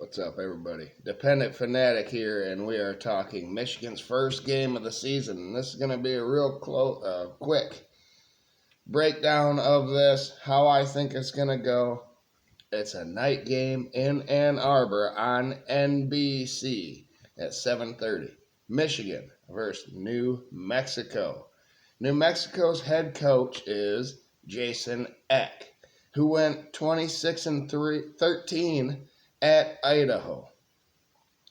What's up, everybody? Dependent Fanatic here, and we are talking Michigan's first game of the season. And this is going to be a real quick breakdown of this, how I think it's going to go. It's a night game in Ann Arbor on NBC at 7:30. Michigan versus New Mexico. New Mexico's head coach is Jason Eck, who went 26-13 at Idaho.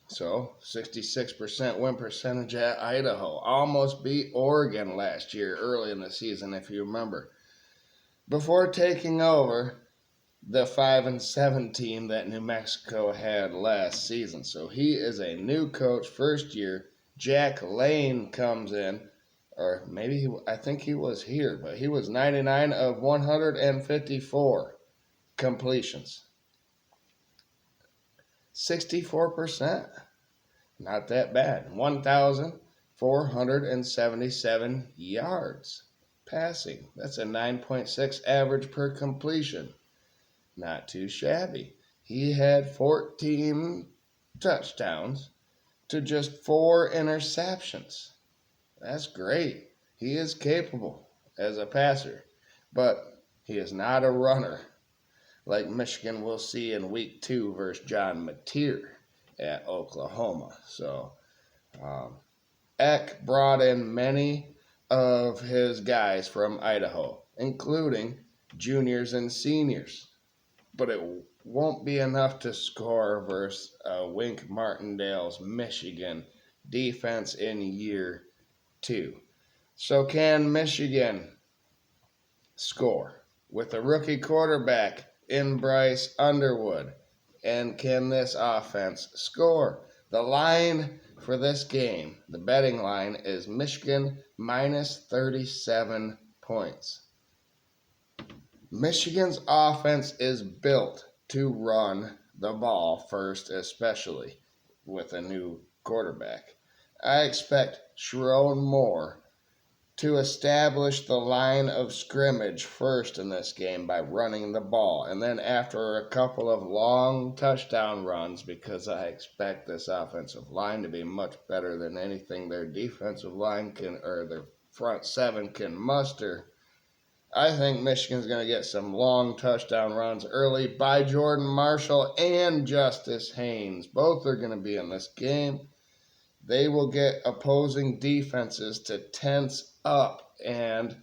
So 66% win percentage at Idaho. Almost beat Oregon last year early in the season, if you remember. Before taking over the 5-7 team that New Mexico had last season. So he is a new coach, first year. Jack Lane comes in, or maybe I think he was here, but he was 99 of 154 completions. 64%. Not that bad. 1,477 yards passing. That's a 9.6 average per completion. Not too shabby. He had 14 touchdowns to just 4 interceptions. That's great. He is capable as a passer, but he is not a runner like Michigan will see in week 2 versus John Mateer at Oklahoma. So Eck brought in many of his guys from Idaho, including juniors and seniors. But it won't be enough to score versus Wink Martindale's Michigan defense in year 2. So can Michigan score with a rookie quarterback in Bryce Underwood? And can this offense score? The line for this game, the betting line, is Michigan minus 37 points. Michigan's offense is built to run the ball first, especially with a new quarterback. I expect Sherrone Moore to establish the line of scrimmage first in this game by running the ball. And then after a couple of long touchdown runs, because I expect this offensive line to be much better than anything their defensive line or their front seven can muster, I think Michigan's going to get some long touchdown runs early by Jordan Marshall and Justice Haynes. Both are going to be in this game. They will get opposing defenses to tense up and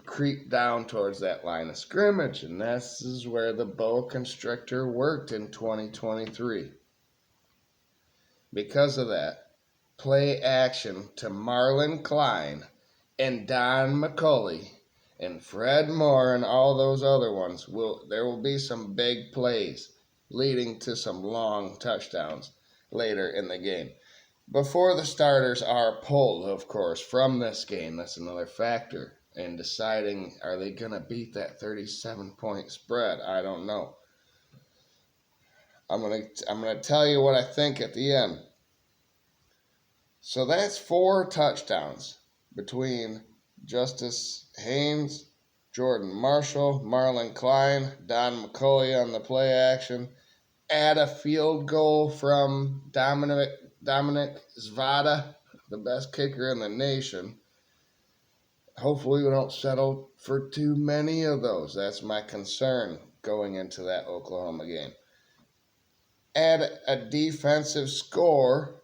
creep down towards that line of scrimmage. And this is where the boa constrictor worked in 2023. Because of that, play action to Marlon Klein and Don McCulley and Fred Moore and all those other ones. There will be some big plays leading to some long touchdowns later in the game. Before the starters are pulled, of course, from this game, that's another factor in deciding, are they going to beat that 37-point spread? I don't know. I'm gonna tell you what I think at the end. So that's 4 touchdowns between Justice Haynes, Jordan Marshall, Marlon Klein, Don McCulley on the play action. Add a field goal from Dominic Zvada, the best kicker in the nation. Hopefully we don't settle for too many of those. That's my concern going into that Oklahoma game. Add a defensive score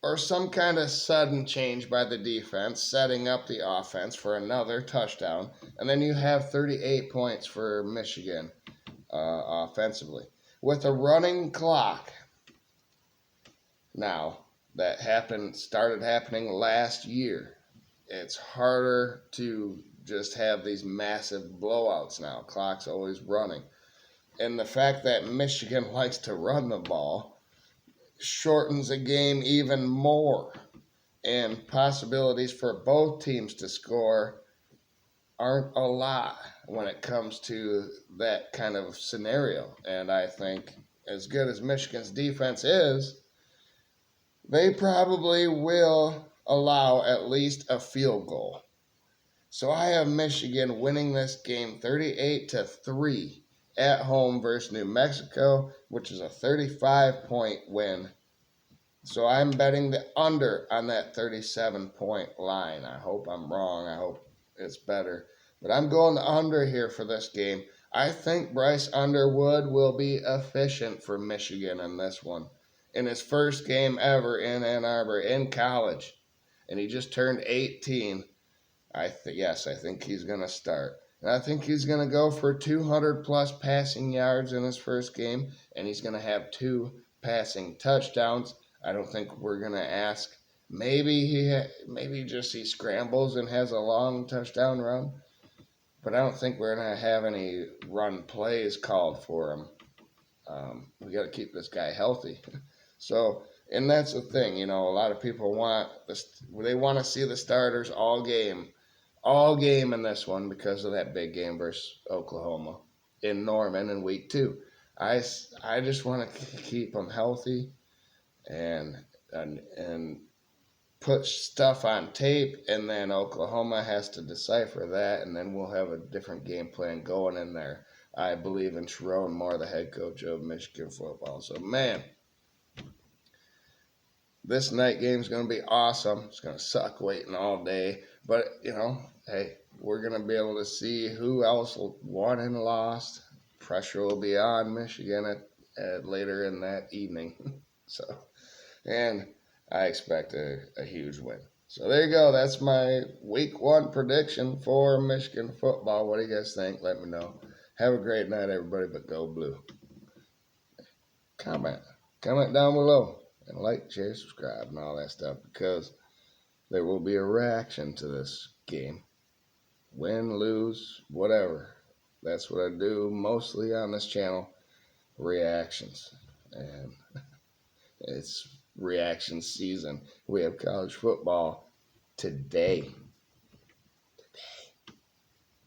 or some kind of sudden change by the defense, setting up the offense for another touchdown, and then you have 38 points for Michigan offensively. With a running clock now that started happening last year, it's harder to just have these massive blowouts now. Clock's always running. And the fact that Michigan likes to run the ball shortens a game even more. And possibilities for both teams to score aren't a lot when it comes to that kind of scenario. And I think as good as Michigan's defense is, they probably will allow at least a field goal. So I have Michigan winning this game 38-3 at home versus New Mexico, which is a 35-point win. So I'm betting the under on that 37-point line. I hope I'm wrong. I hope it's better. But I'm going the under here for this game. I think Bryce Underwood will be efficient for Michigan in this one. In his first game ever in Ann Arbor in college. And he just turned 18. Yes, I think he's going to start. And I think he's going to go for 200 plus passing yards in his first game, and he's going to have 2 passing touchdowns. I don't think we're going to ask. Maybe just he scrambles and has a long touchdown run, but I don't think we're going to have any run plays called for him. We got to keep this guy healthy. So, and that's the thing, a lot of people they want to see the starters all game in this one because of that big game versus Oklahoma in Norman in week 2. I just want to keep them healthy and put stuff on tape, and then Oklahoma has to decipher that, and then we'll have a different game plan going in there. I believe in Sherrone Moore, the head coach of Michigan football. So, man, this night game is going to be awesome. It's going to suck waiting all day. But, hey, we're going to be able to see who else won and lost. Pressure will be on Michigan at later in that evening. And I expect a huge win. So there you go. That's my week 1 prediction for Michigan football. What do you guys think? Let me know. Have a great night, everybody, but go blue. Comment down below. And like, share, subscribe, and all that stuff, because there will be a reaction to this game. Win, lose, whatever. That's what I do mostly on this channel. Reactions. And it's reaction season. We have college football today.